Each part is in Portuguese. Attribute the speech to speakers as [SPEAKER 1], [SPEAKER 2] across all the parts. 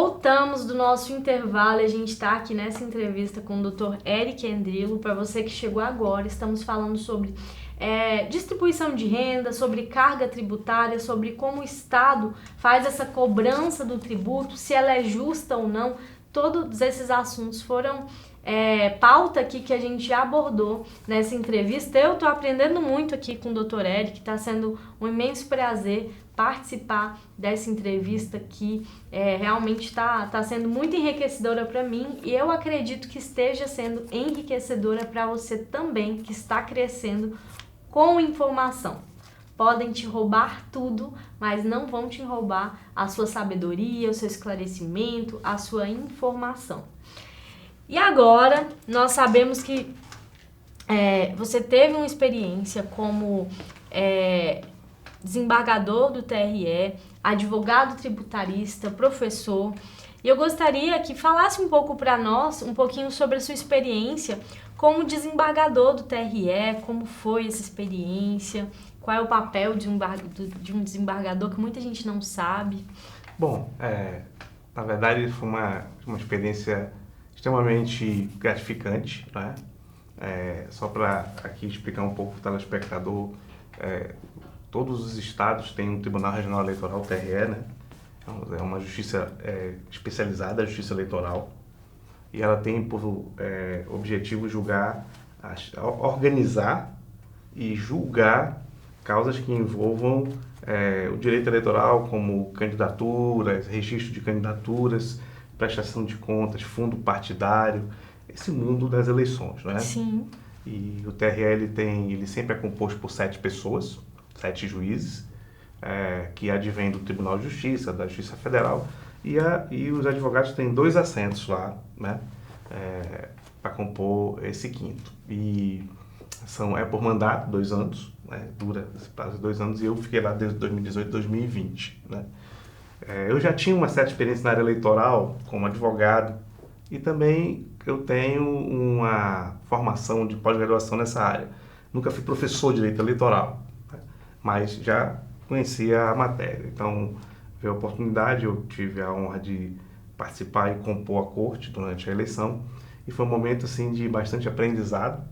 [SPEAKER 1] Voltamos do nosso intervalo e a gente está aqui nessa entrevista com o Dr. Eric Endrilo. Para você que chegou agora, estamos falando sobre distribuição de renda, sobre carga tributária, sobre como o Estado faz essa cobrança do tributo, se ela é justa ou não. Todos esses assuntos foram pauta aqui que a gente já abordou nessa entrevista. Eu estou aprendendo muito aqui com o Dr. Eric, está sendo um imenso prazer participar dessa entrevista que realmente está sendo muito enriquecedora para mim e eu acredito que esteja sendo enriquecedora para você também, que está crescendo com informação. Podem te roubar tudo, mas não vão te roubar a sua sabedoria, o seu esclarecimento, a sua informação. E agora, nós sabemos que você teve uma experiência como desembargador do TRE, advogado tributarista, professor. E eu gostaria que falasse um pouco para nós, um pouquinho sobre a sua experiência como desembargador do TRE, como foi essa experiência, qual é o papel de um desembargador que muita gente não sabe.
[SPEAKER 2] Bom, na verdade foi uma experiência extremamente gratificante, né? Só para aqui explicar um pouco para o telespectador, todos os estados têm um Tribunal Regional Eleitoral, TRE, né? É uma justiça especializada, a Justiça Eleitoral, e ela tem por objetivo organizar e julgar causas que envolvam o direito eleitoral, como candidaturas, registro de candidaturas, prestação de contas, fundo partidário, esse mundo das eleições, né?
[SPEAKER 1] Sim.
[SPEAKER 2] E o TRE ele sempre é composto por 7 pessoas, 7 juízes, que advêm do Tribunal de Justiça, da Justiça Federal, e os advogados têm 2 assentos lá, né, para compor esse quinto. E é por mandato, 2 anos, né, dura esse prazo de 2 anos, e eu fiquei lá desde 2018 a 2020. Né. Eu já tinha uma certa experiência na área eleitoral como advogado, e também eu tenho uma formação de pós-graduação nessa área. Nunca fui professor de direito eleitoral, né, mas já conhecia a matéria. Então, veio a oportunidade, eu tive a honra de participar e compor a corte durante a eleição, e foi um momento assim de bastante aprendizado,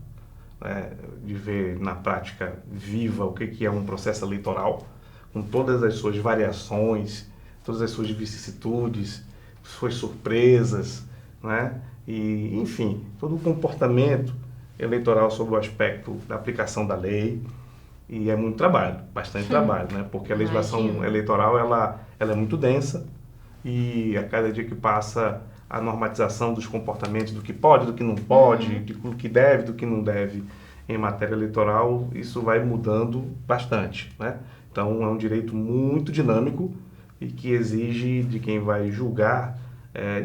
[SPEAKER 2] né, de ver na prática viva o que é um processo eleitoral, com todas as suas variações, todas as suas vicissitudes, suas surpresas, né, e enfim, todo o comportamento eleitoral sob o aspecto da aplicação da lei. E é muito trabalho, bastante trabalho, né? Porque a legislação eleitoral ela é muito densa, e a cada dia que passa a normatização dos comportamentos, do que pode, do que não pode, do que deve, do que não deve em matéria eleitoral, isso vai mudando bastante, né? Então é um direito muito dinâmico e que exige de quem vai julgar,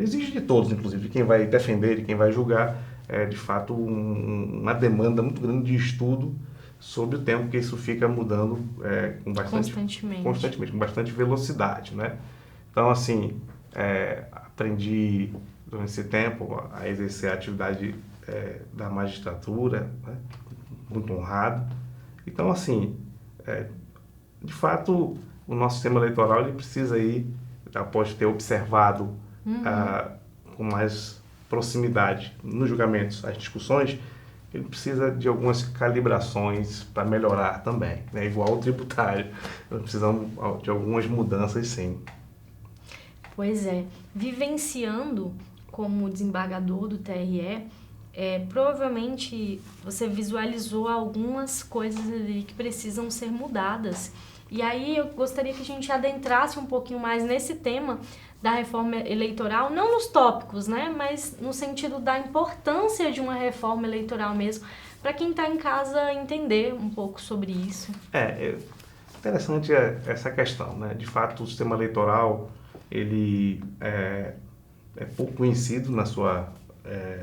[SPEAKER 2] exige de todos, inclusive, de quem vai defender, de quem vai julgar, de fato uma demanda muito grande de estudo sobre o tempo, que isso fica mudando constantemente, com bastante velocidade, né? Então, assim, aprendi durante esse tempo a exercer a atividade da magistratura, né? Muito honrado. Então, assim, de fato, o nosso sistema eleitoral ele precisa aí, após ter observado com mais proximidade nos julgamentos, as discussões, ele precisa de algumas calibrações para melhorar também, né? Igual o tributário, nós precisamos de algumas mudanças, sim.
[SPEAKER 1] Pois é, vivenciando como desembargador do TRE, provavelmente você visualizou algumas coisas ali que precisam ser mudadas. E aí eu gostaria que a gente adentrasse um pouquinho mais nesse tema da reforma eleitoral, não nos tópicos, né, mas no sentido da importância de uma reforma eleitoral mesmo, para quem está em casa entender um pouco sobre isso.
[SPEAKER 2] Interessante essa questão, né? De fato, o sistema eleitoral ele é pouco conhecido na sua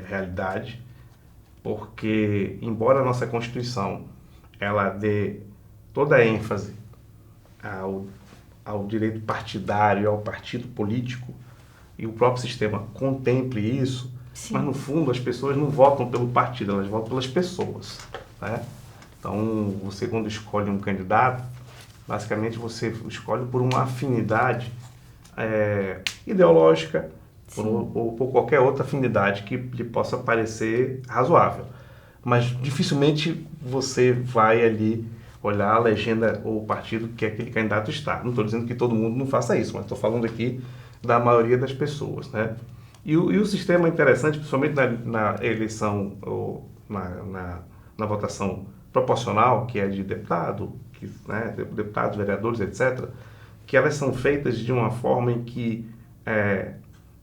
[SPEAKER 2] realidade, porque embora a nossa Constituição ela dê toda a ênfase ao direito partidário, ao partido político, e o próprio sistema contemple isso, sim, mas no fundo as pessoas não votam pelo partido, elas votam pelas pessoas, né? Então, você quando escolhe um candidato, basicamente você escolhe por uma afinidade ideológica ou por qualquer outra afinidade que lhe possa parecer razoável. Mas dificilmente você vai ali olhar a legenda ou o partido que aquele candidato está. Não estou dizendo que todo mundo não faça isso, mas estou falando aqui da maioria das pessoas, né? E o sistema é interessante, principalmente na eleição ou na votação proporcional, que é de deputado, né, deputados, vereadores, etc., que elas são feitas de uma forma em que,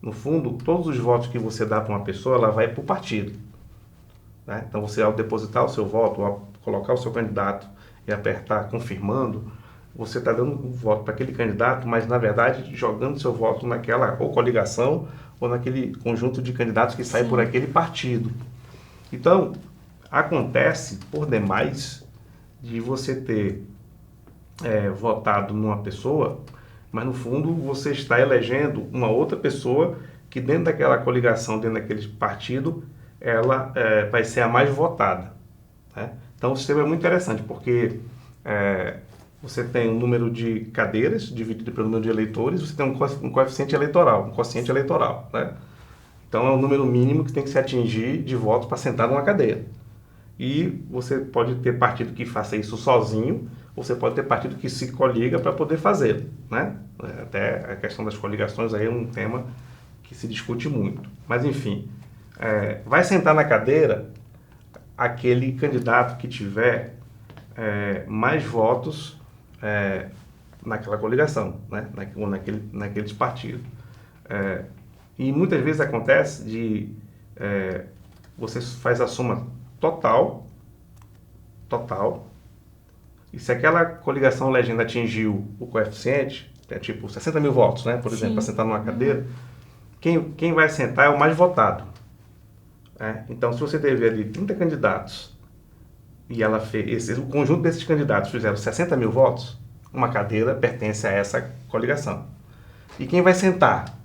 [SPEAKER 2] no fundo, todos os votos que você dá para uma pessoa, ela vai para o partido. Né? Então, você, ao depositar o seu voto, ao colocar o seu candidato e apertar confirmando, você está dando um voto para aquele candidato, mas, na verdade, jogando seu voto naquela ou coligação ou naquele conjunto de candidatos que sai por aquele partido. Então, acontece, por demais, de você ter votado numa pessoa, mas, no fundo, você está elegendo uma outra pessoa que, dentro daquela coligação, dentro daquele partido, ela vai ser a mais votada. Né? Então, o sistema é muito interessante, porque você tem um número de cadeiras dividido pelo número de eleitores, você tem um coeficiente eleitoral, né? Então, é o número mínimo que tem que se atingir de votos para sentar numa cadeira. E você pode ter partido que faça isso sozinho, ou você pode ter partido que se coliga para poder fazê-lo, né? Até a questão das coligações aí é um tema que se discute muito. Mas, enfim, vai sentar na cadeira aquele candidato que tiver mais votos naquela coligação, né? Ou naqueles partidos. E muitas vezes acontece de você faz a soma total, e se aquela coligação legenda atingiu o coeficiente, tipo 60 mil votos, né? Por exemplo, para sentar numa cadeira, quem vai sentar é o mais votado. Então, se você teve ali 30 candidatos e ela fez, o conjunto desses candidatos fizeram 60 mil votos, uma cadeira pertence a essa coligação. E quem vai sentar?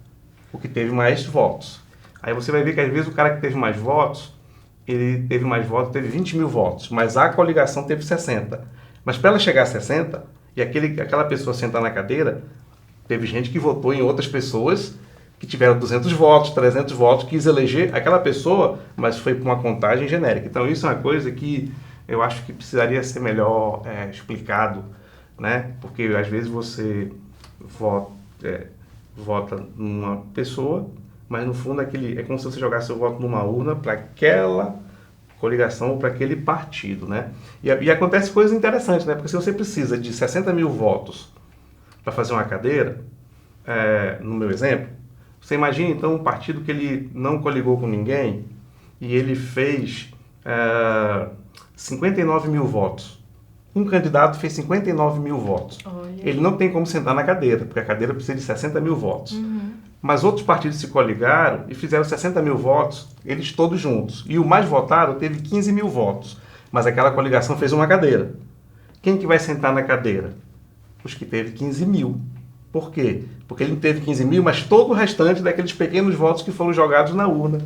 [SPEAKER 2] O que teve mais votos. Aí você vai ver que às vezes o cara que teve mais votos, ele teve mais votos, teve 20 mil votos, mas a coligação teve 60. Mas para ela chegar a 60, e aquela pessoa sentar na cadeira, teve gente que votou em outras pessoas que tiveram 200 votos, 300 votos, quis eleger aquela pessoa, mas foi para uma contagem genérica. Então isso é uma coisa que eu acho que precisaria ser melhor explicado, né? Porque às vezes você vota numa pessoa, mas no fundo é como se você jogasse seu voto numa urna para aquela coligação ou para aquele partido, né? E acontece coisas interessantes, né? Porque se você precisa de 60 mil votos para fazer uma cadeira, no meu exemplo, você imagina então um partido que ele não coligou com ninguém e ele fez 59 mil votos. Um candidato fez 59 mil votos.
[SPEAKER 1] Olha.
[SPEAKER 2] Ele não tem como sentar na cadeira, porque a cadeira precisa de 60 mil votos. Mas outros partidos se coligaram e fizeram 60 mil votos, eles todos juntos. E o mais votado teve 15 mil votos. Mas aquela coligação fez uma cadeira. Quem que vai sentar na cadeira? Os que teve 15 mil. Por quê? Porque ele não teve 15 mil, mas todo o restante daqueles pequenos votos que foram jogados na urna.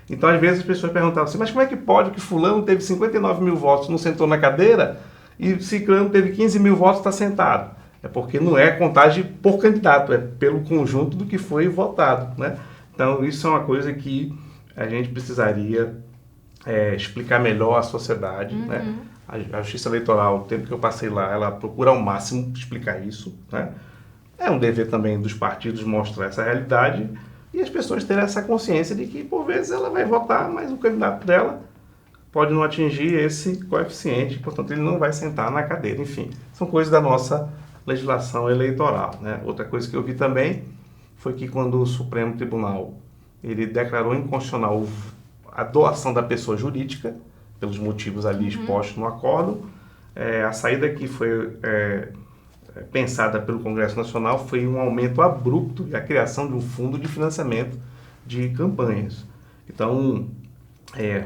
[SPEAKER 2] Então, às vezes, as pessoas perguntavam assim, mas como é que pode que fulano teve 59 mil votos, não sentou na cadeira, e ciclano teve 15 mil votos e está sentado? É porque não é contagem por candidato, é pelo conjunto do que foi votado, né? Então, isso é uma coisa que a gente precisaria explicar melhor à sociedade, né? A Justiça Eleitoral, o tempo que eu passei lá, ela procura ao máximo explicar isso, né? É um dever também dos partidos mostrar essa realidade e as pessoas terem essa consciência de que, por vezes, ela vai votar, mas o candidato dela pode não atingir esse coeficiente, portanto, ele não vai sentar na cadeira. Enfim, são coisas da nossa legislação eleitoral, né? Outra coisa que eu vi também foi que quando o Supremo Tribunal ele declarou inconstitucional a doação da pessoa jurídica, pelos motivos ali expostos no acórdão, a saída que foi pensada pelo Congresso Nacional foi um aumento abrupto e a criação de um fundo de financiamento de campanhas. Então,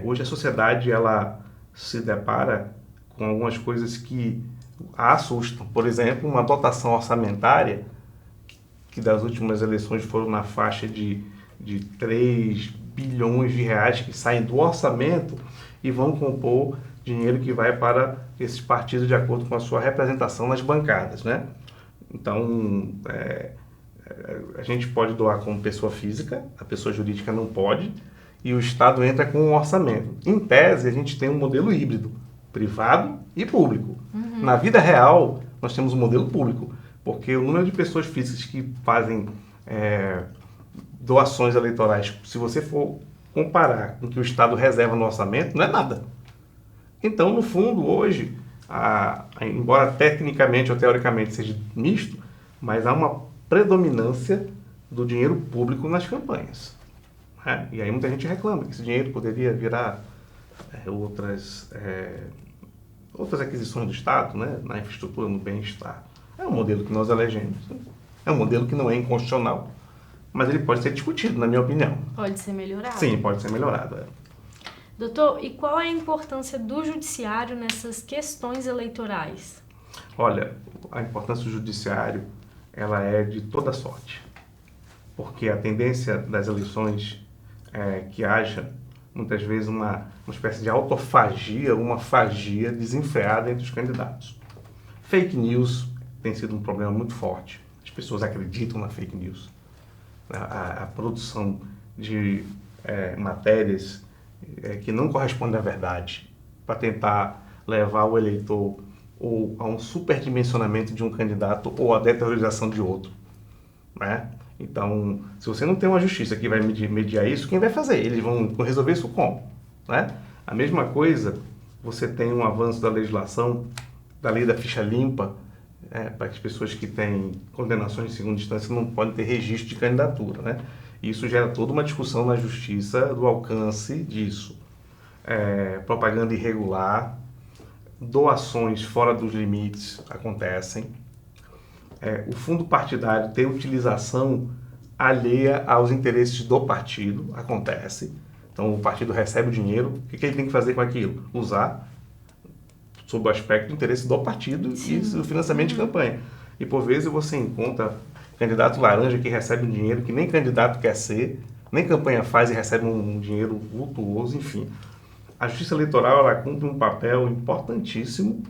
[SPEAKER 2] hoje a sociedade ela se depara com algumas coisas que a assustam. Por exemplo, uma dotação orçamentária que das últimas eleições foram na faixa de 3 bilhões de reais que saem do orçamento e vão compor dinheiro que vai para esses partidos de acordo com a sua representação nas bancadas, né? Então, a gente pode doar como pessoa física, a pessoa jurídica não pode, e o Estado entra com um orçamento. Em tese, a gente tem um modelo híbrido, privado e público. Na vida real, nós temos um modelo público, porque o número de pessoas físicas que fazem doações eleitorais, se você for comparar com o que o Estado reserva no orçamento, não é nada. Então, no fundo, hoje, embora tecnicamente ou teoricamente seja misto, mas há uma predominância do dinheiro público nas campanhas. Né? E aí muita gente reclama que esse dinheiro poderia virar outras aquisições do Estado, né? Na infraestrutura, no bem-estar. É um modelo que nós elegemos. É um modelo que não é inconstitucional, mas ele pode ser discutido, na minha opinião.
[SPEAKER 1] Pode ser melhorado.
[SPEAKER 2] Sim, pode ser melhorado.
[SPEAKER 1] Doutor, e qual é a importância do judiciário nessas questões eleitorais?
[SPEAKER 2] Olha, a importância do judiciário, ela é de toda sorte. Porque a tendência das eleições é que haja, muitas vezes, uma espécie de autofagia, uma fagia desenfreada entre os candidatos. Fake news tem sido um problema muito forte. As pessoas acreditam na fake news. A produção de matérias que não correspondem à verdade para tentar levar o eleitor ou a um superdimensionamento de um candidato ou a deteriorização de outro. Né? Então, se você não tem uma justiça que vai mediar isso, quem vai fazer? Eles vão resolver isso como? Né? A mesma coisa, você tem um avanço da legislação, da lei da ficha limpa, para que as pessoas que têm condenações de segunda instância não podem ter registro de candidatura. Né? E isso gera toda uma discussão na justiça do alcance disso. Propaganda irregular, doações fora dos limites acontecem. O fundo partidário ter utilização alheia aos interesses do partido, acontece. Então, o partido recebe o dinheiro, o que ele tem que fazer com aquilo? Usar sob o aspecto do interesse do partido. Sim. E do financiamento de campanha. E, por vezes, você encontra candidato laranja que recebe um dinheiro que nem candidato quer ser, nem campanha faz e recebe um dinheiro vultuoso, enfim. A Justiça Eleitoral, ela cumpre um papel importantíssimo,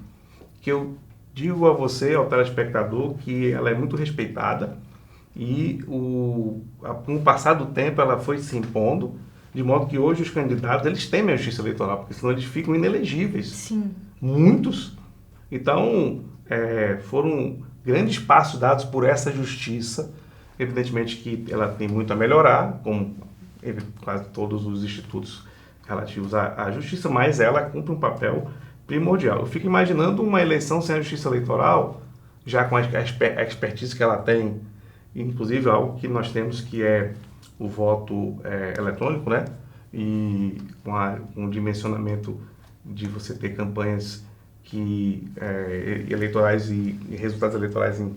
[SPEAKER 2] que eu digo a você, ao telespectador, que ela é muito respeitada e com o passar do tempo ela foi se impondo, de modo que hoje os candidatos, eles temem a Justiça Eleitoral, porque senão eles ficam inelegíveis.
[SPEAKER 1] Sim.
[SPEAKER 2] Muitos. Então, foram grandes passos dados por essa justiça. Evidentemente que ela tem muito a melhorar, como quase todos os institutos relativos à justiça, mas ela cumpre um papel primordial. Eu fico imaginando uma eleição sem a justiça eleitoral, já com a expertise que ela tem, inclusive algo que nós temos que é o voto eletrônico, né? E com o dimensionamento de você ter campanhas eleitorais e resultados eleitorais em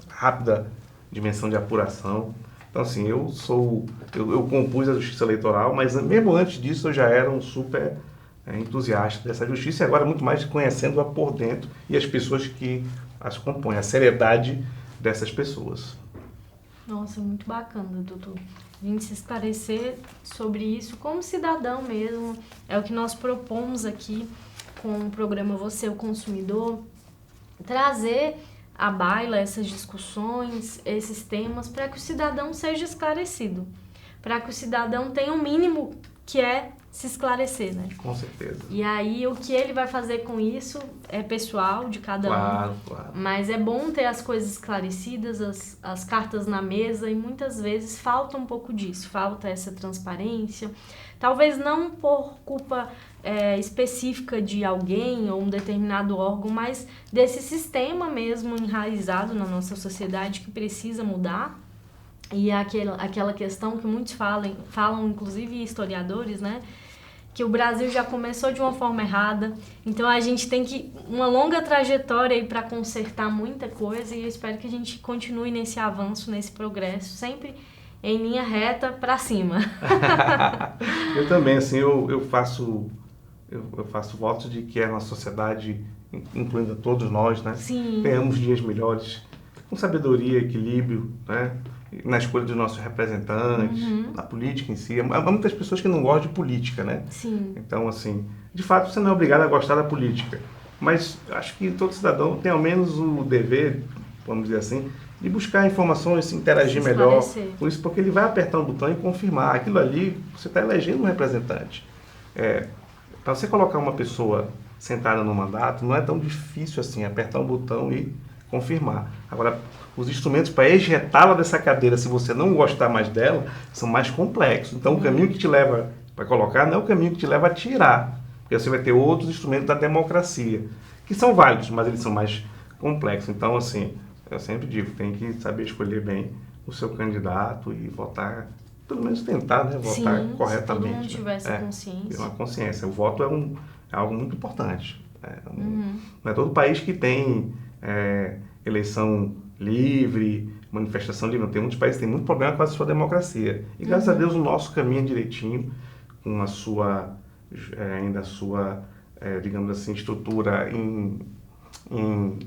[SPEAKER 2] rápida dimensão de apuração. Então, assim, eu compus a justiça eleitoral, mas mesmo antes disso eu já era um super entusiasta dessa justiça e agora muito mais conhecendo-a por dentro e as pessoas que as compõem, a seriedade dessas pessoas.
[SPEAKER 1] Nossa, muito bacana, doutor. Vim se esclarecer sobre isso como cidadão mesmo. É o que nós propomos aqui com o programa Você, o Consumidor, trazer à baila essas discussões, esses temas, para que o cidadão seja esclarecido, para que o cidadão tenha um mínimo que é se esclarecer, né?
[SPEAKER 2] Com certeza.
[SPEAKER 1] E aí, o que ele vai fazer com isso é pessoal de cada um.
[SPEAKER 2] Claro.
[SPEAKER 1] Mas é bom ter as coisas esclarecidas, as cartas na mesa, e muitas vezes falta um pouco disso, falta essa transparência. Talvez não por culpa específica de alguém ou um determinado órgão, mas desse sistema mesmo enraizado na nossa sociedade que precisa mudar. E aquela questão que muitos falam, inclusive historiadores, né? Que o Brasil já começou de uma forma errada. Então a gente tem uma longa trajetória aí para consertar muita coisa, e eu espero que a gente continue nesse avanço, nesse progresso, sempre em linha reta para cima.
[SPEAKER 2] Eu também, assim, eu faço votos de que a nossa sociedade, incluindo todos nós, né?
[SPEAKER 1] Sim.
[SPEAKER 2] Tenhamos dias melhores, com sabedoria, equilíbrio, né? Na escolha dos nossos representantes, na política em si. Há muitas pessoas que não gostam de política, né?
[SPEAKER 1] Sim.
[SPEAKER 2] Então, assim, de fato, você não é obrigado a gostar da política. Mas acho que todo cidadão tem ao menos o dever, vamos dizer assim, de buscar informações, se interagir
[SPEAKER 1] Se
[SPEAKER 2] melhor.
[SPEAKER 1] esclarecer.
[SPEAKER 2] Por isso, porque ele vai apertar um botão e confirmar. Aquilo ali, você está elegendo um representante. Para você colocar uma pessoa sentada no mandato, não é tão difícil assim, apertar um botão e confirmar. Agora, os instrumentos para ejetá-la dessa cadeira, se você não gostar mais dela, são mais complexos. Então, o caminho que te leva para colocar não é o caminho que te leva a tirar. Porque você vai ter outros instrumentos da democracia, que são válidos, mas eles são mais complexos. Então, assim, eu sempre digo, tem que saber escolher bem o seu candidato e votar, pelo menos tentar, né, votar corretamente.
[SPEAKER 1] Se todo mundo
[SPEAKER 2] né?
[SPEAKER 1] tivesse consciência.
[SPEAKER 2] Ter uma consciência. O voto é algo muito importante. Não é todo país que tem eleição livre, manifestação livre. Não, tem muitos países que têm muito problema com a sua democracia. E graças a Deus o nosso caminha direitinho, com a sua, digamos assim, estrutura em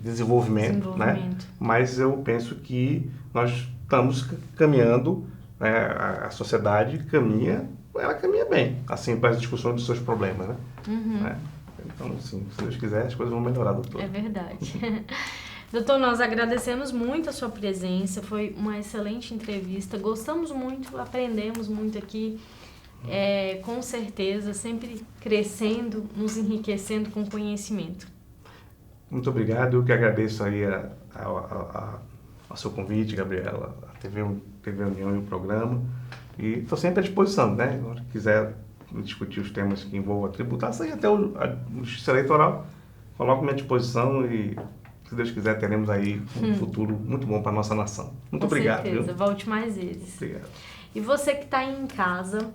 [SPEAKER 2] desenvolvimento. Né? Mas eu penso que nós estamos caminhando, a sociedade ela caminha bem, assim, para as discussões dos seus problemas, né? Né? Então, assim, se Deus quiser, as coisas vão melhorar, doutor.
[SPEAKER 1] É verdade. Doutor, nós agradecemos muito a sua presença, foi uma excelente entrevista, gostamos muito, aprendemos muito aqui, com certeza, sempre crescendo, nos enriquecendo com conhecimento.
[SPEAKER 2] Muito obrigado, eu que agradeço aí ao seu convite, Gabriela, a TV União e o programa, e estou sempre à disposição, né? Se quiser discutir os temas que envolvam a tributação e até a justiça eleitoral, coloco à minha disposição e, se Deus quiser, teremos aí um futuro muito bom para a nossa nação. Muito obrigado.
[SPEAKER 1] Com certeza,
[SPEAKER 2] viu?
[SPEAKER 1] volte mais vezes.
[SPEAKER 2] Obrigado.
[SPEAKER 1] E você que está aí em casa,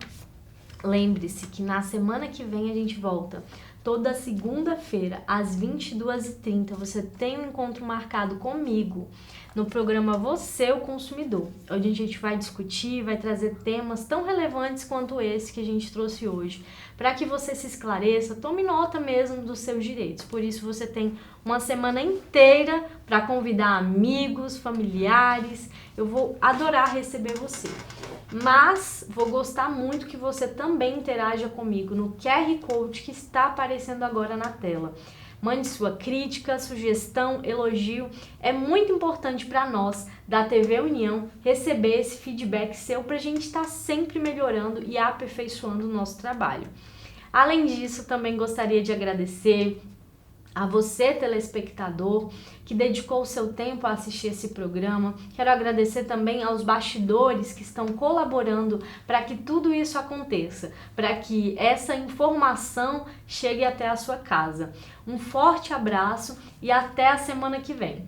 [SPEAKER 1] lembre-se que na semana que vem a gente volta. Toda segunda-feira, às 22h30, você tem um encontro marcado comigo no programa Você, o Consumidor, onde a gente vai discutir, vai trazer temas tão relevantes quanto esse que a gente trouxe hoje, para que você se esclareça, tome nota mesmo dos seus direitos. Por isso, você tem uma semana inteira para convidar amigos, familiares. Eu vou adorar receber você. Mas vou gostar muito que você também interaja comigo no QR Code que está aparecendo agora na tela. Mande sua crítica, sugestão, elogio. É muito importante para nós, da TV União, receber esse feedback seu para a gente estar sempre melhorando e aperfeiçoando o nosso trabalho. Além disso, também gostaria de agradecer a você, telespectador, que dedicou o seu tempo a assistir esse programa. Quero agradecer também aos bastidores que estão colaborando para que tudo isso aconteça, para que essa informação chegue até a sua casa. Um forte abraço e até a semana que vem.